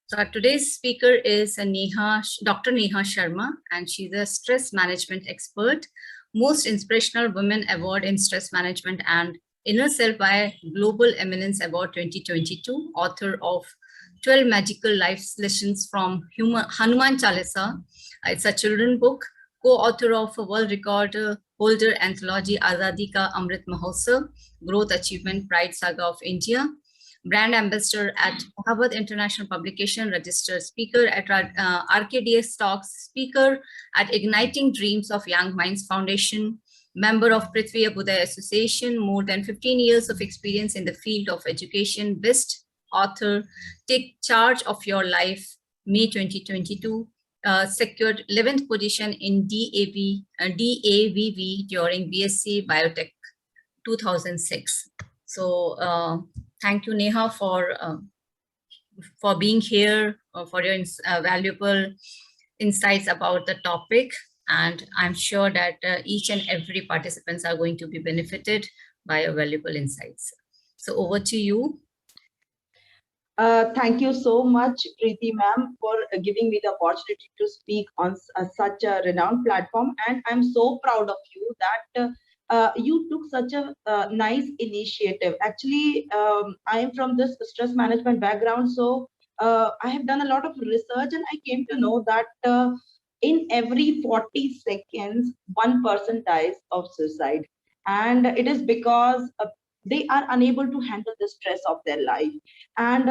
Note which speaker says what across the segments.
Speaker 1: So our today's speaker is Dr. Neha Sharma, and she's a stress management expert, most inspirational women award in stress management and Inner Self by Global Eminence Award 2022, author of 12 Magical Life Lessons from Hanuman Chalisa. It's a children book, co-author of a world record holder anthology Azadi Ka Amrit Mahotsav, Growth Achievement Pride Saga of India, brand ambassador at Harvard International Publication, registered speaker at RKDS Talks, speaker at Igniting Dreams of Young Minds Foundation, member of Prithvi Abhyuday Association, more than 15 years of experience in the field of education, best author, Take Charge of Your Life, May 2022, secured 11th position in DAVV during BSc Biotech 2006. So thank you, Neha, for being here, for your valuable insights about the topic. And I'm sure that each and every participants are going to be benefited by your valuable insights. So over to you.
Speaker 2: Thank you so much, Preeti ma'am, for giving me the opportunity to speak on such a renowned platform. And I'm so proud of you that you took such a nice initiative. Actually, I am from this stress management background, so I have done a lot of research, and I came to know that in every 40 seconds, one person dies of suicide. And it is because they are unable to handle the stress of their life. And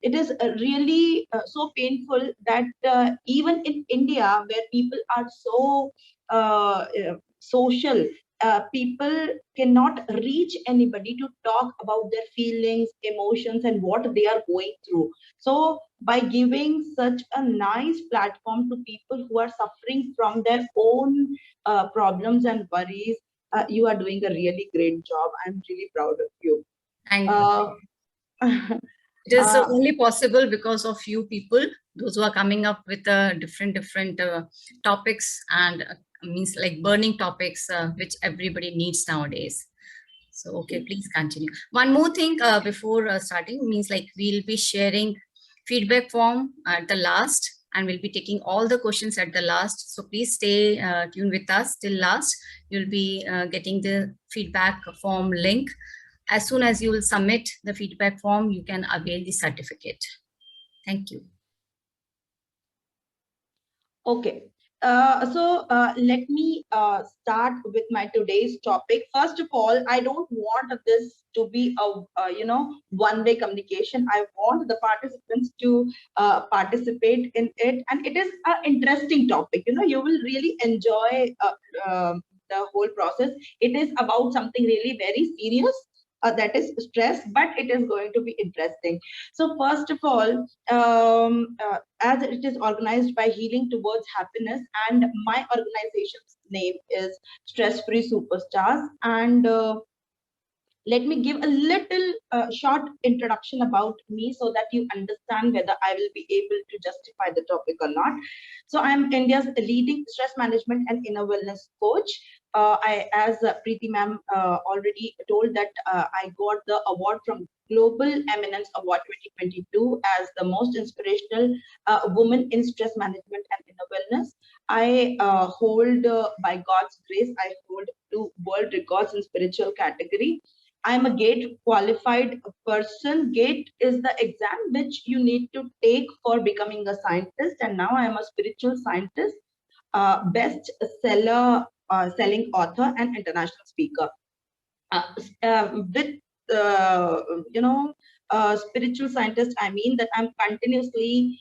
Speaker 2: it is really so painful that even in India, where people are so social, people cannot reach anybody to talk about their feelings, emotions, and what they are going through. So by giving such a nice platform to people who are suffering from their own problems and worries, you are doing a really great job. I'm really proud of you.
Speaker 1: Thank you. It is only possible because of you people, those who are coming up with different topics and means like burning topics, which everybody needs nowadays. So, okay, please continue. One more thing before starting means like we'll be sharing feedback form at the last, and we'll be taking all the questions at the last. So please stay tuned with us till last. You'll be getting the feedback form link. As soon as you will submit the feedback form, you can avail the certificate. Thank you.
Speaker 2: Okay. So let me start with my today's topic. First of all, I don't want this to be a one-way communication. I want the participants to participate in it, and it is an interesting topic. You will really enjoy the whole process. It is about something really very serious. That is stress, but it is going to be interesting. So first of all, as it is organized by Healing Towards Happiness, and my organization's name is Stressfree Superstars, and let me give a little short introduction about me so that you understand whether I will be able to justify the topic or not. So I'm India's leading stress management and inner wellness coach. As Preeti ma'am already told, that I got the award from Global Eminence Award 2022 as the most inspirational woman in stress management and inner wellness. I hold, by God's grace, I hold 2 world records in spiritual category. I'm a GATE qualified person. GATE is the exam which you need to take for becoming a scientist. And now I am a spiritual scientist, best seller, selling author, and international speaker. With spiritual scientist, I mean that I'm continuously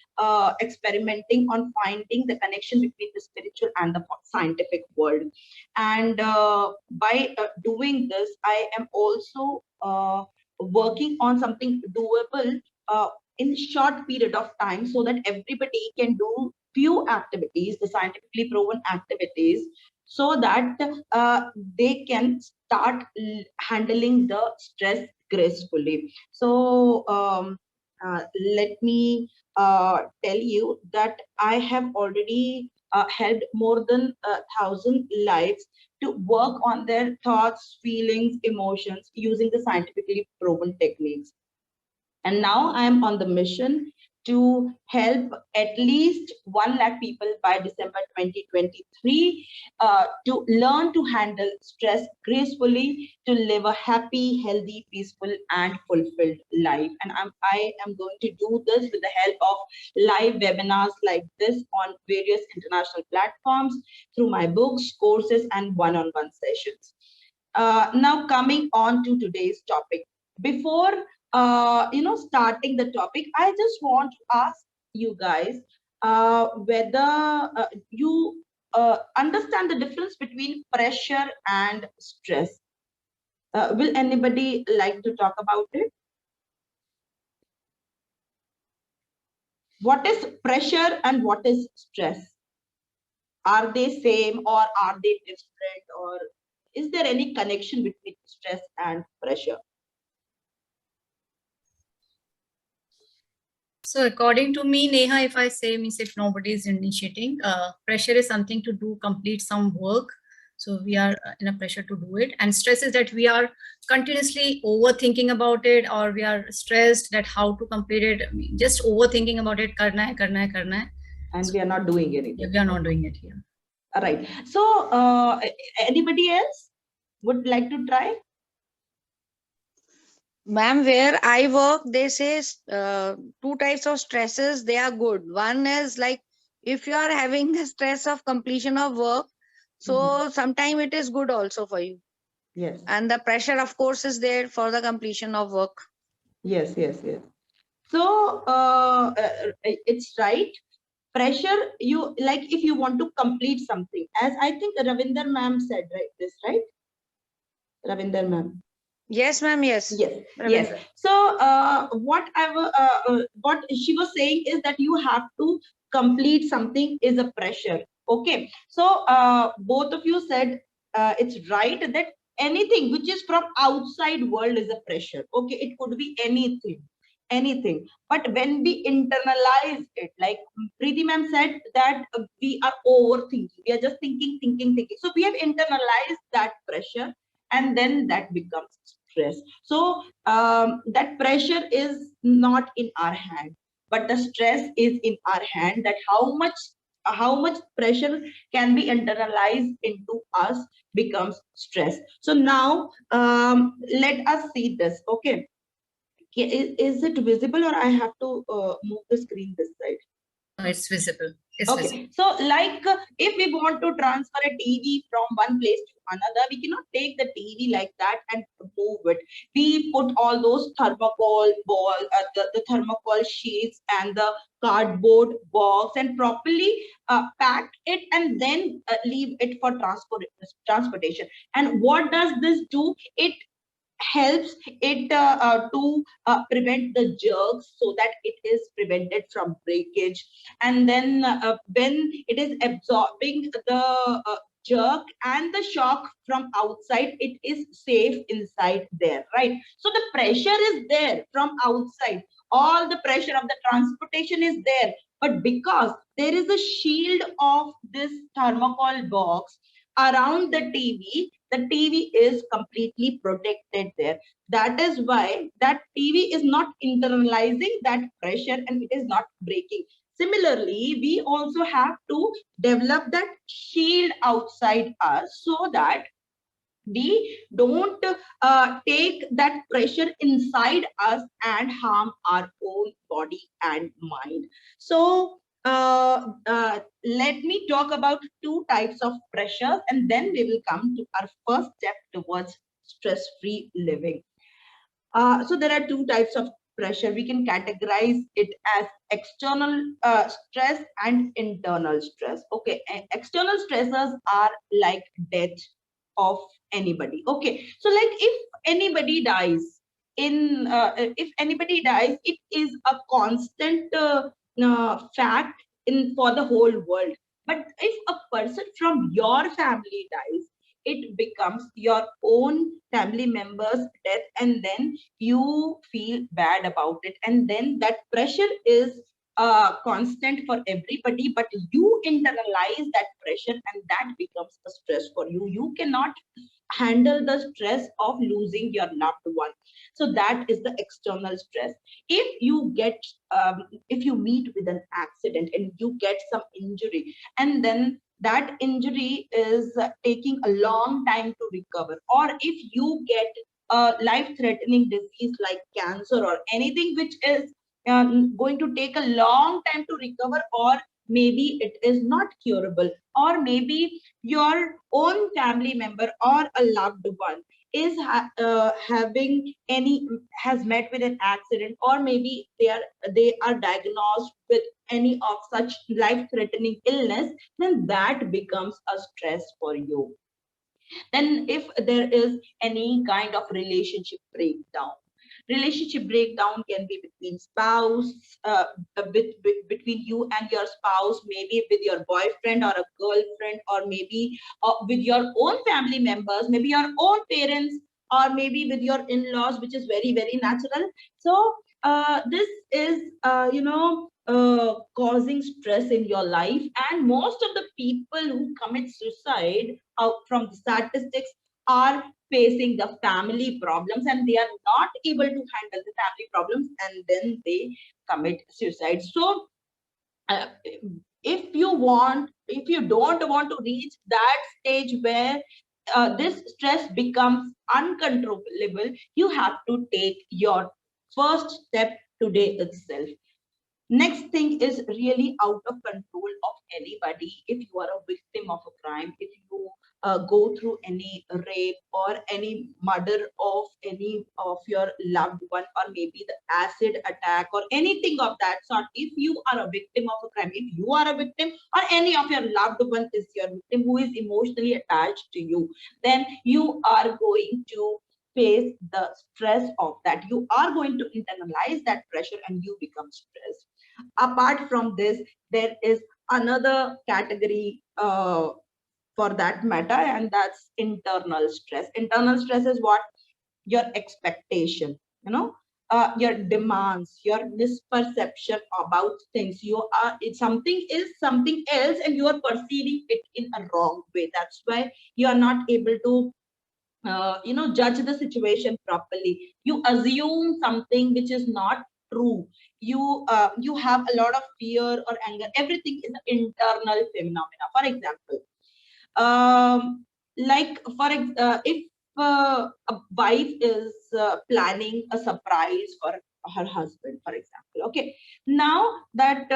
Speaker 2: experimenting on finding the connection between the spiritual and the scientific world. And by doing this, I am also working on something doable in short period of time, so that everybody can do few activities, the scientifically proven activities, so that they can start handling the stress gracefully. So let me tell you that I have already helped more than 1,000 lives to work on their thoughts, feelings, emotions using the scientifically proven techniques. And now I am on the mission to help at least 1 lakh people by December 2023 to learn to handle stress gracefully, to live a happy, healthy, peaceful, and fulfilled life. And I am going to do this with the help of live webinars like this on various international platforms through my books, courses, and one-on-one sessions. Now coming on to today's topic. Before starting the topic, I just want to ask you guys whether you understand the difference between pressure and stress. Will anybody like to talk about it? What is pressure and what is stress? Are they same or are they different, or is there any connection between stress and pressure?
Speaker 1: So according to me, Neha, if I say, means if nobody is initiating, pressure is something to do, complete some work. So we are in a pressure to do it. And stress is that we are continuously overthinking about it, or we are stressed that how to complete it. Just overthinking about it, karna hai, karna hai, karna hai.
Speaker 2: And we are not doing anything.
Speaker 1: We are not doing it here.
Speaker 2: All right. So anybody else would like to try?
Speaker 3: Ma'am, where I work, they say two types of stresses, they are good. One is like if you are having the stress of completion of work, so sometime it is good also for you.
Speaker 2: Yes.
Speaker 3: And the pressure, of course, is there for the completion of work.
Speaker 2: Yes, yes, yes. So it's right. Pressure, you like if you want to complete something, as I think Ravinder ma'am said, right? This, right? Ravinder ma'am.
Speaker 3: Yes, ma'am. Yes.
Speaker 2: Yes.
Speaker 3: Ravinder.
Speaker 2: Yes. So what she was saying is that you have to complete something is a pressure. Okay. So both of you said it's right that anything which is from outside world is a pressure. Okay. It could be anything. But when we internalize it, like Preeti ma'am said, that we are overthinking. We are just thinking. So we have internalized that pressure, and then that becomes stress. So that pressure is not in our hand, but the stress is in our hand, that how much pressure can be internalized into us becomes stress. So now let us see this. Okay, is it visible, or I have to move the screen this side?
Speaker 1: No, it's visible. It's
Speaker 2: okay
Speaker 1: visible.
Speaker 2: So like if we want to transfer a TV from one place to another, we cannot take the TV like that and move it. We put all those thermocol ball the thermocol sheets and the cardboard box and properly pack it, and then leave it for transportation. And what does this do? It helps it to prevent the jerks, so that it is prevented from breakage. And then when it is absorbing the jerk and the shock from outside, it is safe inside there, right? So the pressure is there from outside, all the pressure of the transportation is there, but because there is a shield of this thermocol box around the TV is completely protected there. That is why that TV is not internalizing that pressure and it is not breaking. Similarly, we also have to develop that shield outside us, so that we don't take that pressure inside us and harm our own body and mind. So let me talk about two types of pressures, and then we will come to our first step towards stress-free living. So there are two types of pressure. We can categorize it as external stress and internal stress. Okay, external stressors are like death of anybody. Okay, so like if anybody dies it is a constant fact in for the whole world. But if a person from your family dies, it becomes your own family member's death, and then you feel bad about it, and then that pressure is constant for everybody, but you internalize that pressure, and that becomes a stress for you. You cannot handle the stress of losing your loved one. So that is the external stress. If you get if you meet with an accident and you get some injury, and then that injury is taking a long time to recover, or if you get a life-threatening disease like cancer or anything which is going to take a long time to recover, or maybe it is not curable, or maybe your own family member or a loved one is having any has met with an accident, or maybe they are diagnosed with any of such life-threatening illness, then that becomes a stress for you. Then if there is any kind of relationship breakdown can be between spouse, between you and your spouse, maybe with your boyfriend or a girlfriend, or maybe with your own family members, maybe your own parents, or maybe with your in-laws, which is very, very natural. So this is causing stress in your life, and most of the people who commit suicide out from the statistics are facing the family problems, and they are not able to handle the family problems, and then they commit suicide. So uh, if you don't want to reach that stage where this stress becomes uncontrollable, you have to take your first step today itself. Next thing is really out of control of anybody. If you are a victim of a crime, if you go through any rape or any murder of any of your loved one, or maybe the acid attack or anything of that sort, if you are a victim of a crime, if you are a victim, or any of your loved one is your victim who is emotionally attached to you, then you are going to face the stress of that. You are going to internalize that pressure and you become stressed. Apart from this, there is another category for that matter, and that's internal stress. Internal stress is what? Your expectation, your demands, your misperception about things. You are, it's something is something else and you are perceiving it in a wrong way. That's why you are not able to judge the situation properly. You assume something which is not true. You have a lot of fear or anger. Everything is an internal phenomena. For example, if a wife is planning a surprise for her husband, for example, okay, now that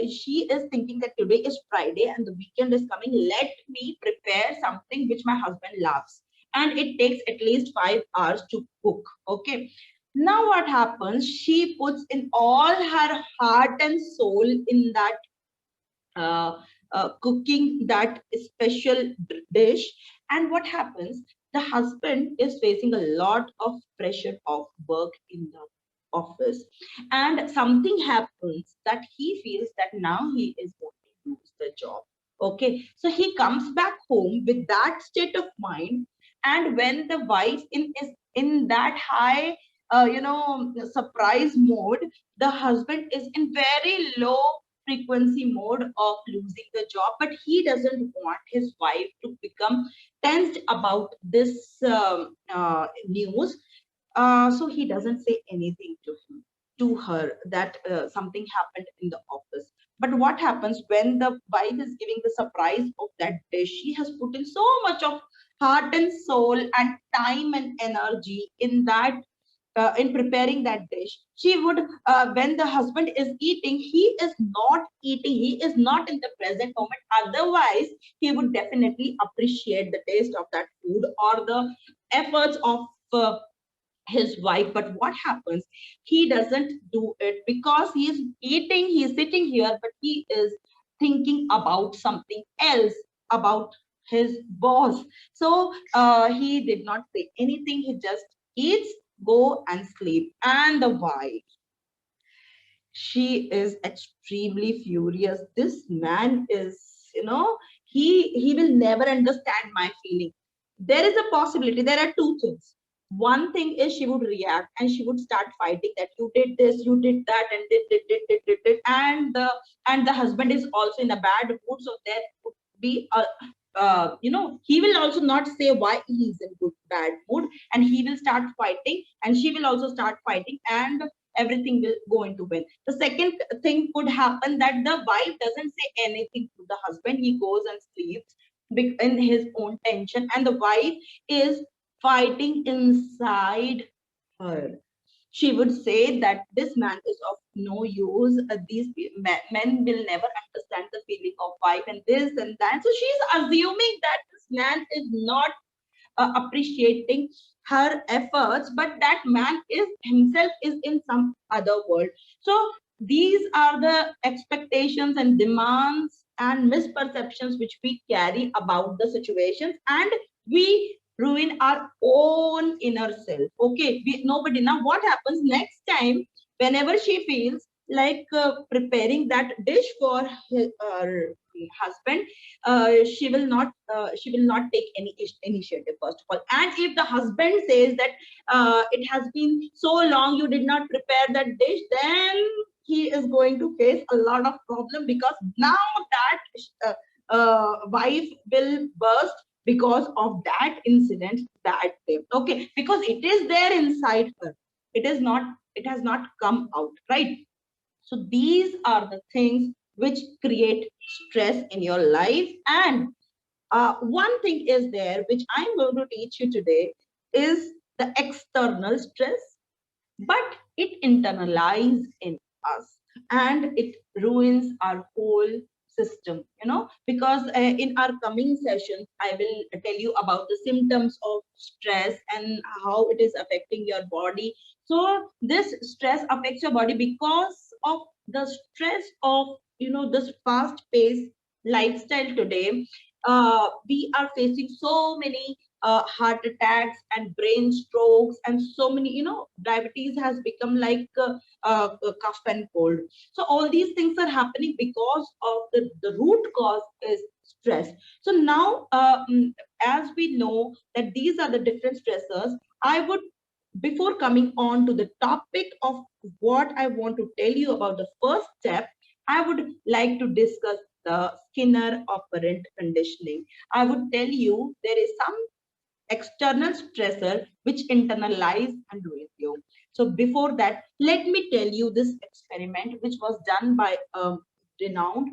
Speaker 2: she is thinking that today is Friday and the weekend is coming, let me prepare something which my husband loves, and it takes at least 5 hours to cook. Okay, now what happens? She puts in all her heart and soul in that uh, cooking that special dish. And what happens? The husband is facing a lot of pressure of work in the office, and something happens that he feels that now he is going to lose the job. Okay, so he comes back home with that state of mind, and when the wife is in that high surprise mode, the husband is in very low frequency mode of losing the job, but he doesn't want his wife to become tensed about this news. So he doesn't say anything to her that something happened in the office. But what happens when the wife is giving the surprise of that dish? She has put in so much of heart and soul and time and energy in that in preparing that dish. She would, when the husband is eating, he is not eating, he is not in the present moment. Otherwise, he would definitely appreciate the taste of that food or the efforts of his wife. But what happens? He doesn't do it because he is eating, he is sitting here, but he is thinking about something else, about his boss. So he did not say anything, he just eats, go and sleep. And the wife, she is extremely furious. This man is, he will never understand my feeling. There is a possibility, there are two things. One thing is she would react and she would start fighting that you did this, you did that, and did, and the husband is also in a bad mood. So there would be he will also not say why he is in good bad mood, and he will start fighting, and she will also start fighting, and everything will go into win. The second thing could happen that the wife doesn't say anything to the husband. He goes and sleeps in his own tension, and the wife is fighting inside her. She would say that this man is of no use. Men will never understand the feeling of wife, and this and that. So she's assuming that this man is not appreciating her efforts, but that man is himself is in some other world. So these are the expectations and demands and misperceptions which we carry about the situations, and we ruin our own inner self. Okay, nobody. Now what happens next time whenever she feels like preparing that dish for her husband, she will not take any initiative first of all. And if the husband says that it has been so long you did not prepare that dish, then he is going to face a lot of problem, because now that wife will burst because of that incident that day. Okay, because it is there inside her, it has not come out, right? So these are the things which create stress in your life. And one thing is there which I'm going to teach you today is the external stress, but it internalizes in us, and it ruins our whole system, because in our coming sessions I will tell you about the symptoms of stress and how it is affecting your body. So this stress affects your body because of the stress of this fast paced lifestyle today. We are facing so many heart attacks and brain strokes, and so many, diabetes has become like a cough and cold. So all these things are happening because of the root cause is stress. So now as we know that these are the different stressors, I would, before coming on to the topic of what I want to tell you about the first step, I would like to discuss the Skinner operant conditioning. I would tell you there is some external stressor which internalize and ruin you. So before that, let me tell you this experiment which was done by a renowned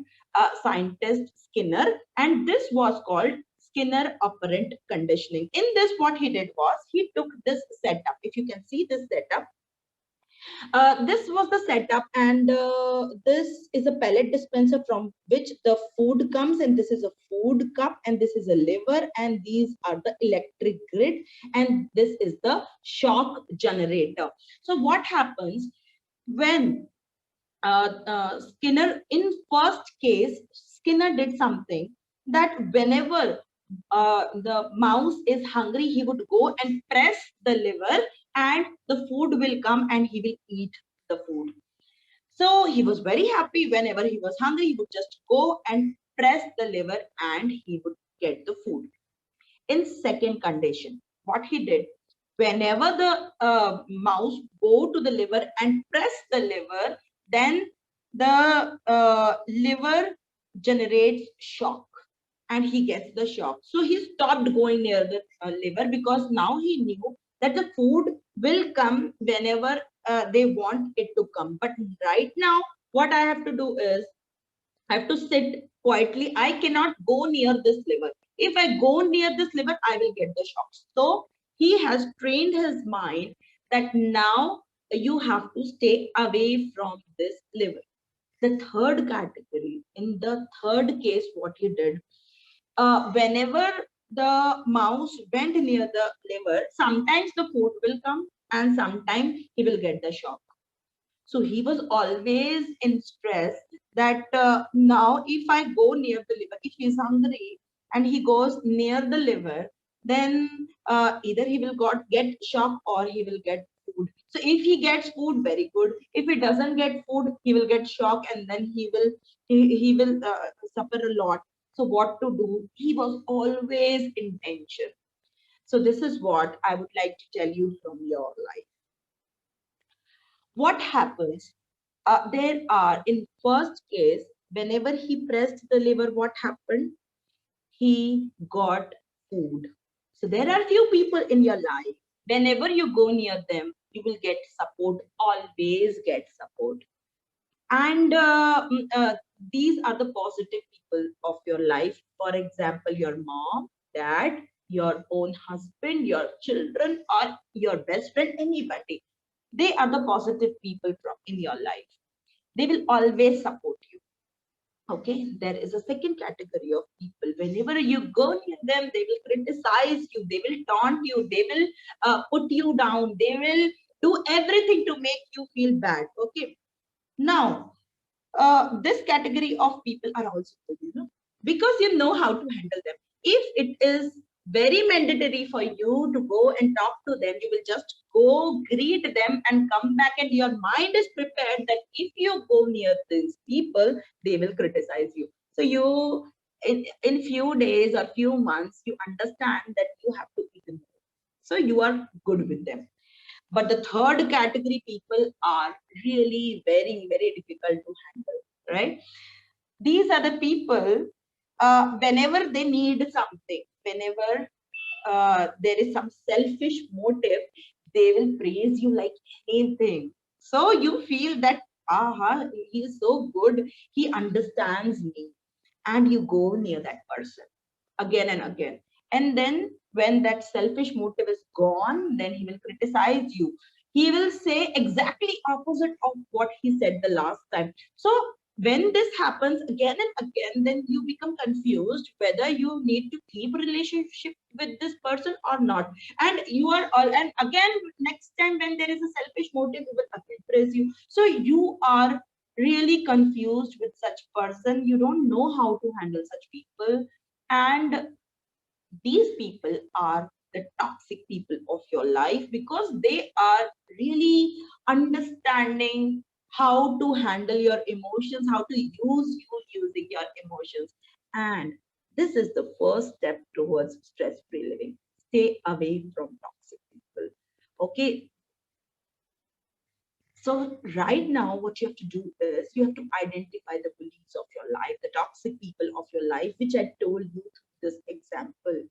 Speaker 2: scientist Skinner, and this was called Skinner operant conditioning. In this, what he did was he took this setup. If you can see this setup, this was the setup, and this is a pellet dispenser from which the food comes, and this is a food cup, and this is a lever, and these are the electric grid, and this is the shock generator. So what happens when Skinner, in first case, Skinner did something that whenever the mouse is hungry, he would go and press the lever, and the food will come and he will eat the food. So he was very happy. Whenever he was hungry, he would just go and press the lever and he would get the food. In second condition, what he did, whenever the mouse go to the lever and press the lever, then the lever generates shock and he gets the shock. So he stopped going near the liver, because now he knew that the food will come whenever they want it to come. But right now, what I have to do is I have to sit quietly. I cannot go near this liver. If I go near this liver, I will get the shock. So he has trained his mind that now you have to stay away from this liver. The third category, in the third case, what he did, whenever the mouse went near the liver, sometimes the food will come and sometimes he will get the shock. So he was always in stress that now if I go near the liver, if he's hungry and he goes near the liver, then either he will get shock or he will get food. So if he gets food, very good. If he doesn't get food, he will get shock, and then he will suffer a lot. So what to do? He was always in tension. So this is what I would like to tell you from your life. What happens? There are, in first case, whenever he pressed the lever, what happened? he got food. So there are few people in your life. Whenever you go near them, you will get support, always get support. And these are the positive people of your life. For example, your mom, dad, your own husband, your children, or your best friend, anybody. They are the positive people from in your life. They will always support you. Okay, there is a second category of people. Whenever you go near them, they will criticize you, they will taunt you, they will put you down, they will do everything to make you feel bad. Okay, now this category of people are also good, because you know how to handle them. If it is very mandatory for you to go and talk to them, you will just go greet them and come back, and your mind is prepared that if you go near these people, they will criticize you. So you, in few days or few months, you understand that you have to ignore. So you are good with them. But the third category people are really very, very difficult to handle, right? These are the people, whenever they need something, whenever there is some selfish motive, they will praise you like anything. So you feel that, aha, he is so good, he understands me, and you go near that person again and again. And then when that selfish motive is gone, then he will criticize you. He will say exactly opposite of what he said the last time. So when this happens again and again, then you become confused whether you need to keep relationship with this person or not. And you are all, and again, next time when there is a selfish motive, he will again praise you. So you are really confused with such person. You don't know how to handle such people. And these people are the toxic people of your life, because they are really understanding how to handle your emotions, how to use you using your emotions. And this is the first step towards stress-free living. Stay away from toxic people. Okay. So right now, what you have to do is you have to identify the bullies of your life, the toxic people of your life, which I told you through this example.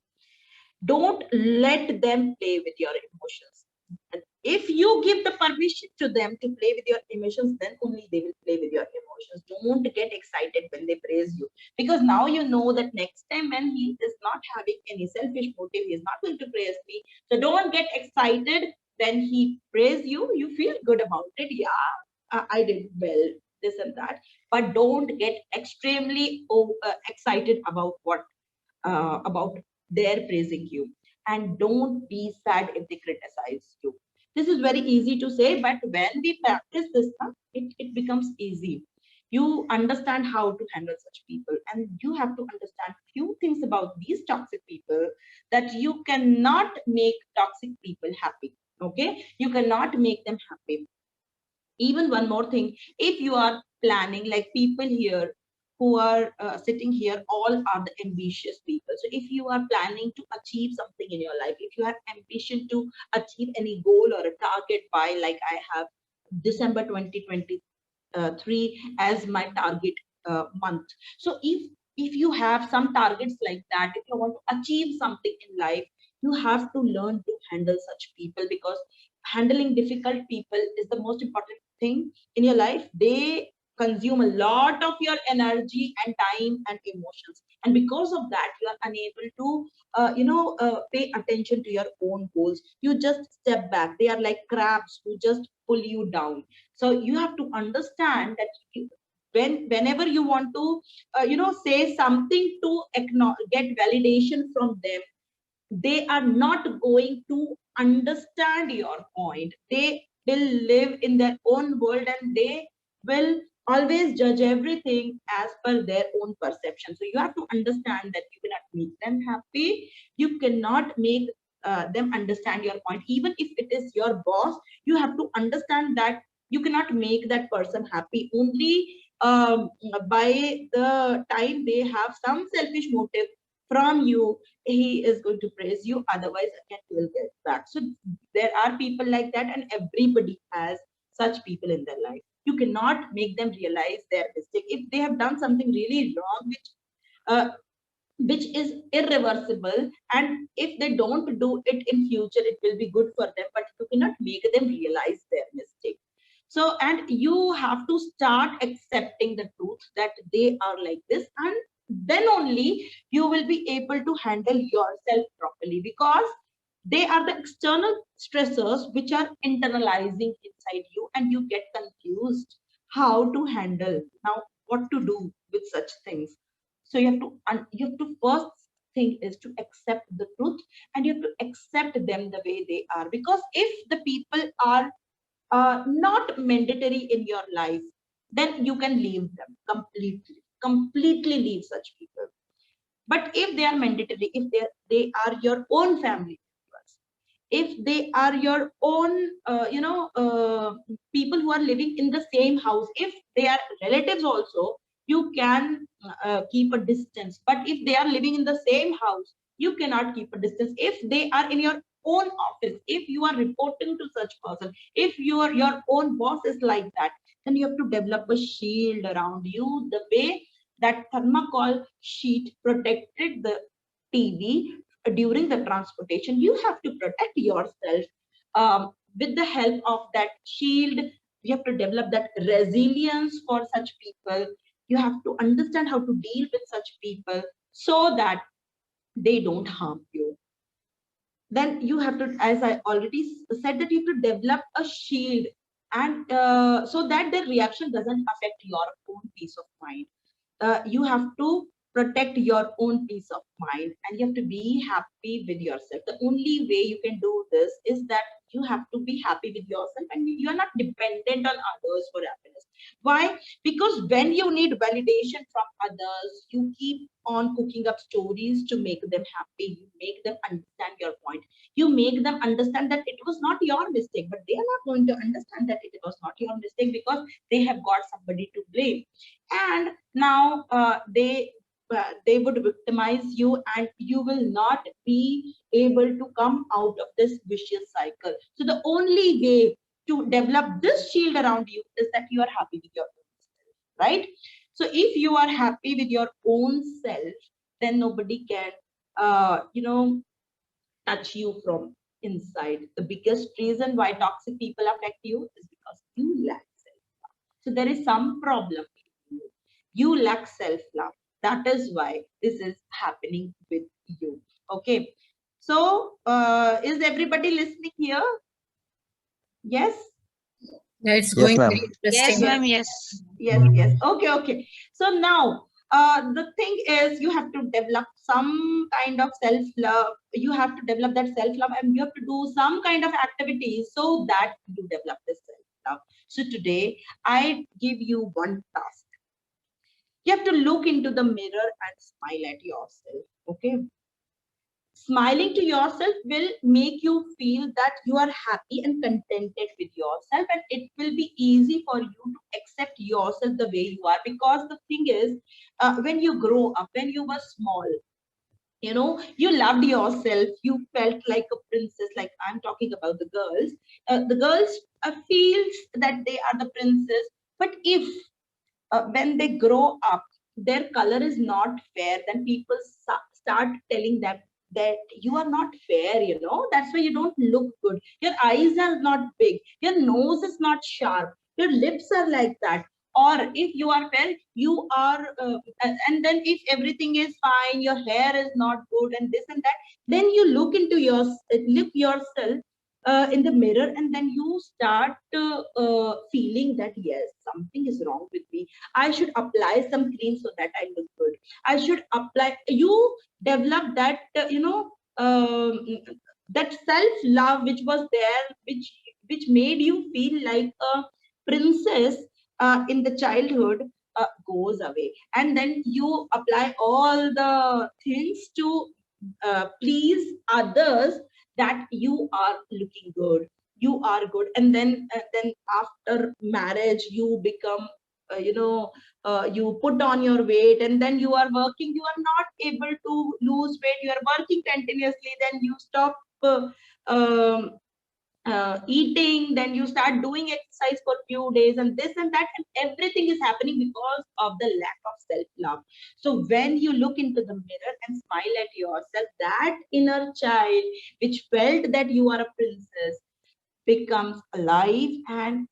Speaker 2: Don't let them play with your emotions. And if you give the permission to them to play with your emotions, then only they will play with your emotions. Don't get excited when they praise you, because now you know that next time when he is not having any selfish motive, he is not going to praise me. So don't get excited when he praise you. You feel good about it. Yeah, I did well, this and that. But don't get extremely excited about what about their praising you. And don't be sad if they criticize you. This is very easy to say, but when we practice this, it becomes easy. You understand how to handle such people, and you have to understand few things about these toxic people, that you cannot make toxic people happy. Okay, you cannot make them happy. Even one more thing, if you are planning, like people here who are sitting here, all are the ambitious people. So if you are planning to achieve something in your life, if you have ambition to achieve any goal or a target by, like I have December 2023 as my target month. So if you have some targets like that, if you want to achieve something in life, you have to learn to handle such people, because handling difficult people is the most important thing in your life. They consume a lot of your energy and time and emotions, and because of that you are unable to pay attention to your own goals. You just step back. They are like crabs who just pull you down. So you have to understand that whenever you want to say something to get validation from them, they are not going to understand your point. They will live in their own world, and they will always judge everything as per their own perception. So you have to understand that you cannot make them happy. You cannot make them understand your point. Even if it is your boss, you have to understand that you cannot make that person happy. Only by the time they have some selfish motive from you, he is going to praise you. Otherwise again he will get back. So there are people like that, and everybody has such people in their life. You cannot make them realize their mistake. If they have done something really wrong, which uh, which is irreversible, and if they don't do it in future, it will be good for them, but you cannot make them realize their mistake. So, and you have to start accepting the truth that they are like this, and then only you will be able to handle yourself properly, because they are the external stressors which are internalizing inside you, and you get confused how to handle now, what to do with such things. So you have to first thing is to accept the truth, and you have to accept them the way they are, because if the people are not mandatory in your life, then you can leave them completely leave such people. But if they are mandatory, if they are your own family members, if they are your own people who are living in the same house, if they are relatives also, you can keep a distance. But if they are living in the same house, you cannot keep a distance. If they are in your own office, if you are reporting to such person, if your own boss is like that, then you have to develop a shield around you, the way that thermocol sheet protected the TV during the transportation. You have to protect yourself with the help of that shield. You have to develop that resilience for such people. You have to understand how to deal with such people so that they don't harm you. Then you have to, as I already said, that you have to develop a shield, and so that the reaction doesn't affect your own peace of mind. You have to protect your own peace of mind, and you have to be happy with yourself. The only way you can do this is that you have to be happy with yourself, and you are not dependent on others for happiness. Why? Because when you need validation from others, you keep on cooking up stories to make them happy. You make them understand your point. You make them understand that it was not your mistake, but they are not going to understand that it was not your mistake, because they have got somebody to blame. And now they would victimize you, and you will not be able to come out of this vicious cycle. So the only way to develop this shield around you is that you are happy with your own self, right? So if you are happy with your own self, then nobody can touch you from inside. The biggest reason why toxic people affect you is because you lack self. So there is some problem. You lack self-love. That is why this is happening with you. Okay. So is everybody listening here? Yes.
Speaker 1: Yeah, it's
Speaker 4: Yes,
Speaker 1: going
Speaker 4: ma'am.
Speaker 1: very
Speaker 3: Yes,
Speaker 1: interesting.
Speaker 3: ma'am. Yes.
Speaker 2: Yes. Okay. So now the thing is, you have to develop some kind of self-love. You have to develop that self-love, and you have to do some kind of activities so that you develop this self-love. So today I give you one task. You have to look into the mirror and smile at yourself. Okay. Smiling to yourself will make you feel that you are happy and contented with yourself, and it will be easy for you to accept yourself the way you are. Because the thing is, when you grow up, when you were small, you loved yourself, you felt like a princess. Like, I'm talking about the girls feels that they are the princess. But if when they grow up, their color is not fair, then people start telling them that you are not fair. That's why you don't look good. Your eyes are not big, your nose is not sharp, your lips are like that. Or if you are fair, you are and then if everything is fine, your hair is not good, and this and that, then you look yourself in the mirror, and then you start feeling that yes, something is wrong with me. I should apply some cream so that I look good. I should apply. You develop that, that self-love which was there, which made you feel like a princess in the childhood, goes away. And then you apply all the things to please others, that you are looking good, you are good. And then after marriage, you become you put on your weight, and then you are working, you are not able to lose weight, you are working continuously, then you stop eating, then you start doing exercise for few days and this and that, and everything is happening because of the lack of self-love. So when you look into the mirror and smile at yourself, that inner child which felt that you are a princess becomes alive, and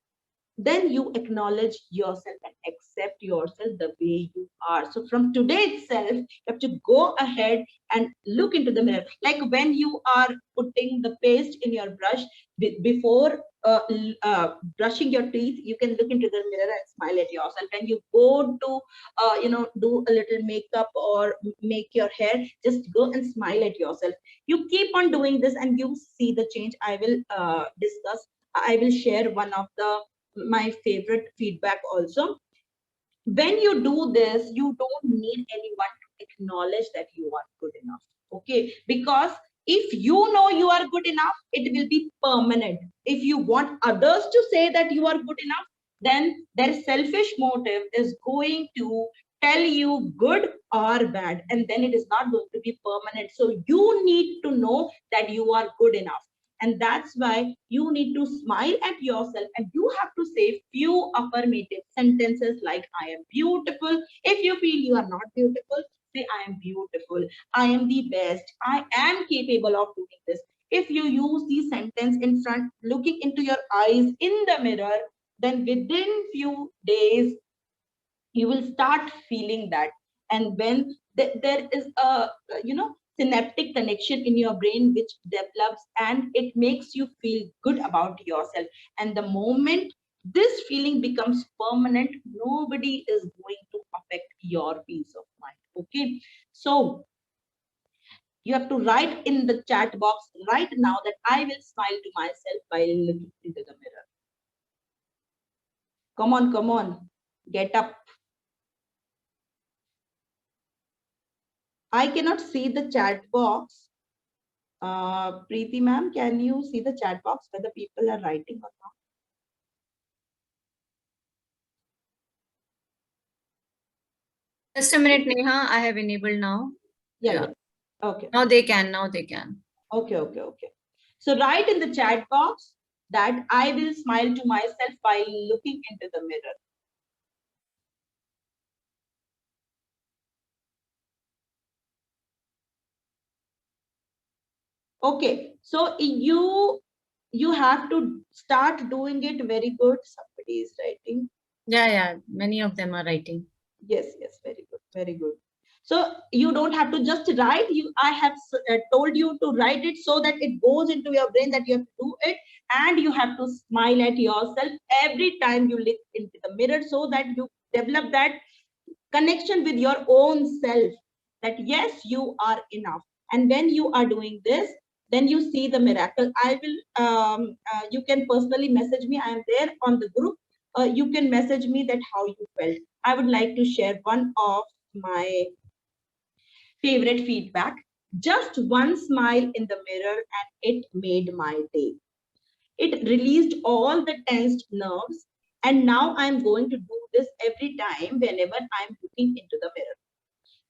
Speaker 2: then you acknowledge yourself and accept yourself the way you are. So from today itself, you have to go ahead and look into the mirror. Like when you are putting the paste in your brush, before brushing your teeth, you can look into the mirror and smile at yourself. When you go to, do a little makeup or make your hair, just go and smile at yourself. You keep on doing this and you see the change. I will share one of my favorite feedback also. When you do this, you don't need anyone to acknowledge that you are good enough. Okay, because if you know you are good enough, it will be permanent. If you want others to say that you are good enough, then their selfish motive is going to tell you good or bad, and then it is not going to be permanent. So you need to know that you are good enough, and that's why you need to smile at yourself, and you have to say few affirmative sentences like I am beautiful. If you feel you are not beautiful, say I am beautiful, I am the best, I am capable of doing this. If you use these sentence in front, looking into your eyes in the mirror, then within few days you will start feeling that. And when there is a synaptic connection in your brain which develops, and it makes you feel good about yourself, and the moment this feeling becomes permanent, nobody is going to affect your peace of mind. Okay, so you have to write in the chat box right now that I will smile to myself while looking into the mirror. Come on, get up. I cannot see the chat box. Preeti ma'am, can you see the chat box whether people are writing or not?
Speaker 1: Just a minute, Neha. I have enabled now.
Speaker 2: Yeah. Okay.
Speaker 1: Now they can. Now they can.
Speaker 2: Okay. So write in the chat box that I will smile to myself while looking into the mirror. Okay, so you have to start doing it very good. Somebody is writing.
Speaker 1: Yeah. Many of them are writing.
Speaker 2: Yes, very good. So you don't have to just write. I have told you to write it so that it goes into your brain that you have to do it, and you have to smile at yourself every time you look into the mirror, so that you develop that connection with your own self, that yes, you are enough. And when you are doing this, then you see the miracle. I will you can personally message me. I am there on the group. You can message me that how you felt. I would like to share one of my favorite feedback. Just one smile in the mirror and it made my day. It released all the tensed nerves, and now I'm going to do this every time whenever I'm looking into the mirror.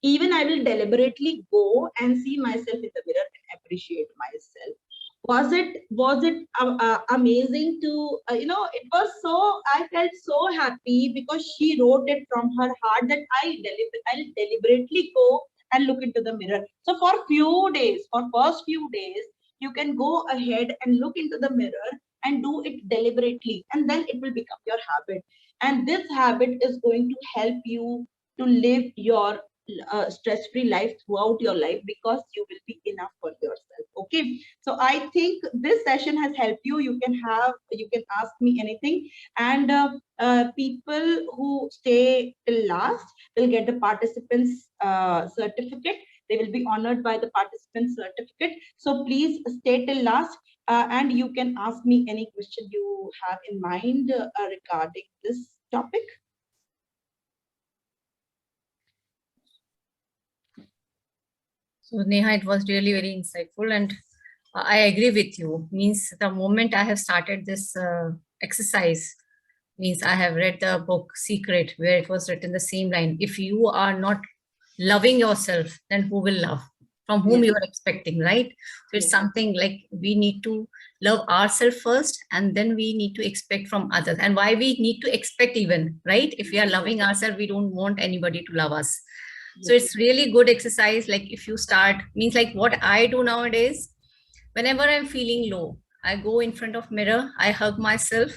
Speaker 2: Even I will deliberately go and see myself in the mirror and appreciate myself. Was it amazing to it was so, I felt so happy because she wrote it from her heart that I'll deliberately go and look into the mirror. So for first few days, you can go ahead and look into the mirror and do it deliberately, and then it will become your habit. And this habit is going to help you to live your stress-free life throughout your life, because you will be enough for yourself. Okay, so I think this session has helped you. You can ask me anything, and people who stay till last will get the participants certificate. They will be honored by the participant certificate. So please stay till last, and you can ask me any question you have in mind regarding this topic.
Speaker 1: So Neha, it was really very insightful, and I agree with you. Means the moment I have started this exercise, means I have read the book Secret, where it was written the same line: if you are not loving yourself, then who will love? From whom you are expecting, right? So it's something like we need to love ourselves first, and then we need to expect from others. And why we need to expect even, right? If we are loving ourselves, we don't want anybody to love us. So it's really good exercise. Like if you start, means like what I do nowadays, whenever I'm feeling low, I go in front of mirror, I hug myself.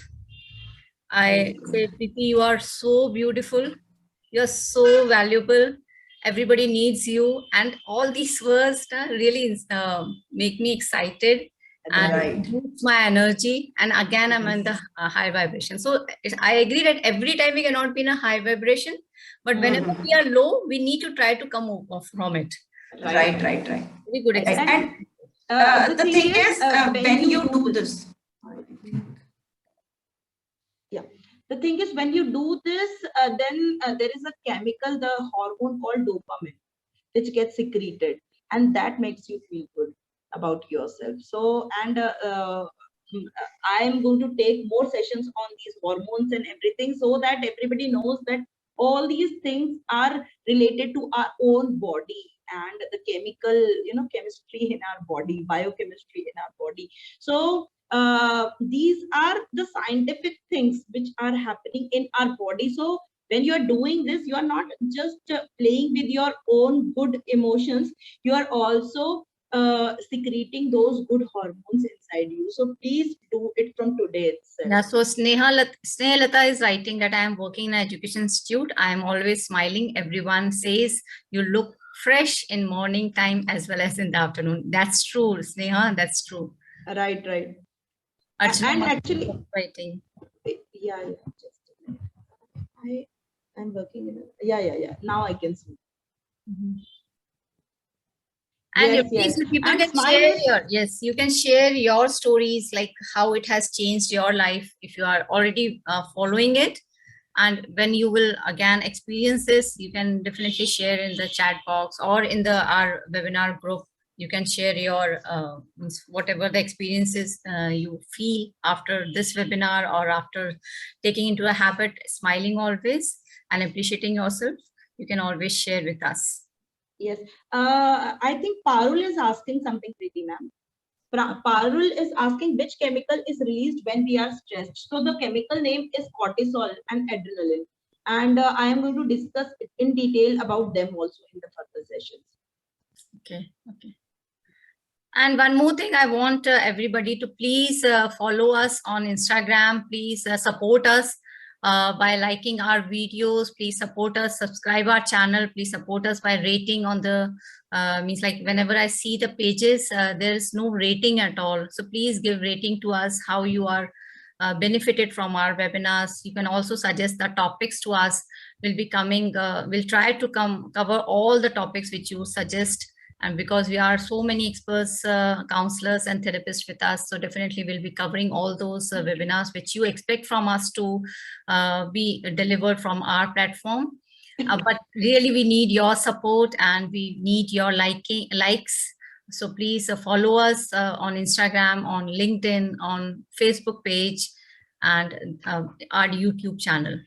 Speaker 1: I say, Preeti, you are so beautiful. You're so valuable. Everybody needs you. And all these words really make me excited and boost my energy. And again, I'm in the high vibration. So I agree that every time we cannot be in a high vibration, but whenever we are low, we need to try to come off from it.
Speaker 4: Right.
Speaker 1: Very good exercise.
Speaker 4: And the thing is, when you do this,
Speaker 2: the thing is, when you do this, then there is a chemical, the hormone called dopamine, which gets secreted, and that makes you feel good about yourself. So, and I am going to take more sessions on these hormones and everything, so that everybody knows that all these things are related to our own body and the chemical, chemistry in our body, biochemistry in our body. So these are the scientific things which are happening in our body. So when you are doing this, you are not just playing with your own good emotions, you are also secreting those good hormones inside you. So please do it from today itself.
Speaker 1: Yeah, so Snehalata is writing that I am working in an education institute. I am always smiling. Everyone says you look fresh in morning time as well as in the afternoon. That's true, Sneha, that's true.
Speaker 2: Right.
Speaker 1: Archana
Speaker 2: And actually,
Speaker 1: writing.
Speaker 2: Yeah. Just a minute. I'm working in a, yeah. Now I can see.
Speaker 1: And
Speaker 2: Yes.
Speaker 1: people
Speaker 2: And
Speaker 1: can share you can share your stories, like how it has changed your life if you are already following it. And when you will again experience this, you can definitely share in the chat box or in our webinar group. You can share your whatever the experiences you feel after this webinar, or after taking into a habit, smiling always and appreciating yourself. You can always share with us.
Speaker 2: Yes. I think Parul is asking something, Preeti ma'am. Parul is asking which chemical is released when we are stressed. So the chemical name is cortisol and adrenaline. And I am going to discuss in detail about them also in the further sessions.
Speaker 1: Okay. And one more thing, I want everybody to please follow us on Instagram. Please support us by liking our videos. Please support us, subscribe our channel. Please support us by rating on the, means like whenever I see the pages, there is no rating at all. So please give rating to us, how you are benefited from our webinars. You can also suggest the topics to us. We'll be coming, we'll try to cover all the topics which you suggest. And because we are so many experts, counselors and therapists with us, so definitely we'll be covering all those webinars which you expect from us to be delivered from our platform. But really we need your support and we need your likes. So please follow us on Instagram, on LinkedIn, on Facebook page, and our YouTube channel.